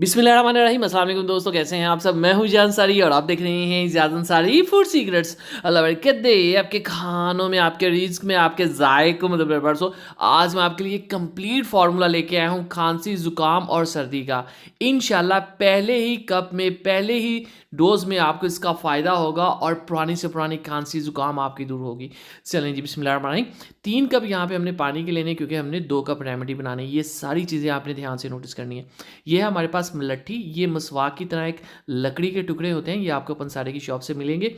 बिस्मिल्लाहिर्रहमानिर्रहीम। अस्सलाम वालेकुम दोस्तों, कैसे हैं आप सब। मैं हूं ईजाज़ अंसारी और आप देख रहे हैं ईजाज़ अंसारी फूड सीक्रेट्स। अल्लाह बरकत दे आपके खानों में, आपके रिज़्क में, आपके ज़ायक़ों में बरसो। आज मैं आपके लिए कंप्लीट फार्मूला लेके आया हूं खांसी, ज़ुकाम और सर्दी का। इंशाल्लाह पहले ही कप में, पहले ही डोज़ में आपको इसका फ़ायदा होगा और पुरानी से पुरानी खांसी, ज़ुकाम आपकी दूर होगी। चलें जी, बिस्मिल्लाहिर्रहमानिर्रहीम। 3 कप यहाँ पे हमने पानी के लेने, क्योंकि हमने 2 कप रेमेडी बनानी है। ये सारी चीज़ें आपने ध्यान से नोटिस करनी है। ये है हमारे पास मलट्ठी। ये मसवाक की तरह एक लकड़ी के टुकड़े होते हैं। ये आपको पंसारे की शॉप से मिलेंगे।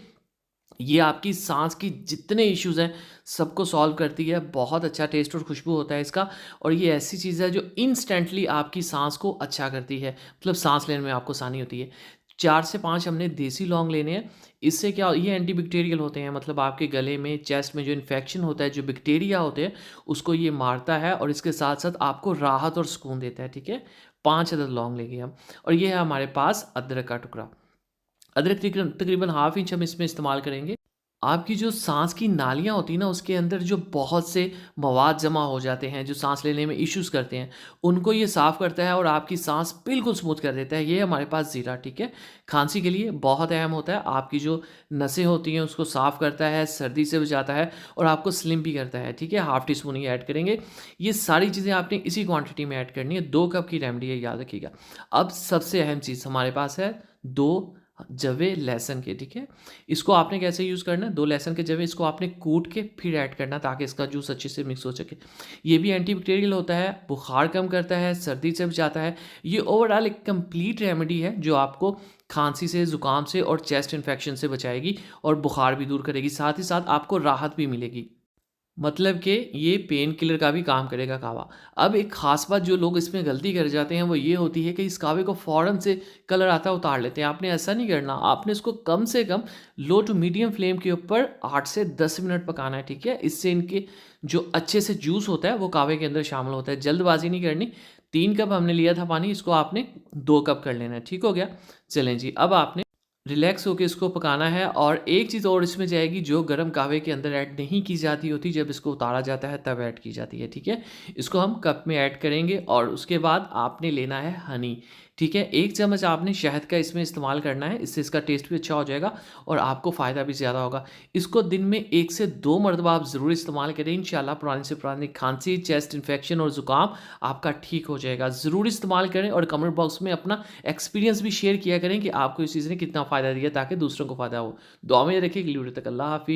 ये आपकी सांस की जितने इश्यूज़ हैं सबको सॉल्व करती है। बहुत अच्छा टेस्ट और खुशबू होता है इसका। और ये ऐसी चीज़ है जो इंस्टेंटली आपकी सांस को अच्छा करती है, मतलब सांस लेने में आपको आसानी होती है। 4 से 5 हमने देसी लौंग लेने हैं। इससे क्या, ये एंटीबैक्टीरियल होते हैं, मतलब आपके गले में, चेस्ट में जो इन्फेक्शन होता है, जो बैक्टीरिया होते हैं, उसको ये मारता है और इसके साथ साथ आपको राहत और सुकून देता है। ठीक है, 5 अदद लौंग लेंगे हम। और ये है हमारे पास अदरक का टुकड़ा। अदरक तकरीबन तकरीबन हाफ इंच हम इसमें इस्तेमाल करेंगे। आपकी जो सांस की नालियाँ होती हैं ना, उसके अंदर जो बहुत से मवाद जमा हो जाते हैं, जो सांस लेने में इश्यूज़ करते हैं, उनको ये साफ़ करता है और आपकी सांस बिल्कुल स्मूथ कर देता है। ये हमारे पास ज़ीरा। ठीक है, खांसी के लिए बहुत अहम होता है। आपकी जो नसें होती हैं उसको साफ़ करता है, सर्दी से बचाता है और आपको स्लिम भी करता है। ठीक है, हाफ टी स्पून ही ऐड करेंगे। ये सारी चीज़ें आपने इसी क्वांटिटी में ऐड करनी है। 2 कप की रेमेडी है, याद रखिएगा। अब सबसे अहम चीज़ हमारे पास है 2 जवे लहसुन के। ठीक है, इसको आपने कैसे यूज़ करना है, 2 लहसुन के जवे, इसको आपने कूट के फिर ऐड करना, ताकि इसका जूस अच्छे से मिक्स हो सके। ये भी एंटीबैक्टीरियल होता है, बुखार कम करता है, सर्दी से बचाता है। ये ओवरऑल एक कंप्लीट रेमेडी है जो आपको खांसी से, ज़ुकाम से और चेस्ट इन्फेक्शन से बचाएगी और बुखार भी दूर करेगी। साथ ही साथ आपको राहत भी मिलेगी। मतलब कि ये पेन किलर का भी काम करेगा कावा। अब एक ख़ास बात जो लोग इसमें गलती कर जाते हैं वो ये होती है कि इस कावे को फ़ौरन से कलर आता है उतार लेते हैं। आपने ऐसा नहीं करना। आपने इसको कम से कम लो टू मीडियम फ्लेम के ऊपर 8 से 10 मिनट पकाना है। ठीक है, इससे इनके जो अच्छे से जूस होता है वो कावे के अंदर शामिल होता है। जल्दबाजी नहीं करनी। 3 कप हमने लिया था पानी, इसको आपने 2 कप कर लेना है। ठीक हो गया। चलें जी, अब आपने रिलैक्स होके इसको पकाना है। और एक चीज़ और इसमें जाएगी जो गरम कहवे के अंदर ऐड नहीं की जाती होती, जब इसको उतारा जाता है तब ऐड की जाती है। ठीक है, इसको हम कप में ऐड करेंगे और उसके बाद आपने लेना है हनी। ठीक है, 1 चम्मच आपने शहद का इसमें इस्तेमाल करना है। इससे इसका टेस्ट भी अच्छा हो जाएगा और आपको फ़ायदा भी ज़्यादा होगा। इसको दिन में 1 से 2 मरतबा आप ज़रूर इस्तेमाल करें। इंशाल्लाह पुरानी से पुरानी खांसी, चेस्ट इन्फेक्शन और ज़ुकाम आपका ठीक हो जाएगा। ज़रूर इस्तेमाल करें और कमेंट बॉक्स में अपना एक्सपीरियंस भी शेयर किया करें कि आपको इस चीज़ ने कितना फ़ायदा दिया, ताकि दूसरों को फ़ायदा हो। दुआ में रखिए। अगली वीडियो तक अल्लाह हाफ़िज़।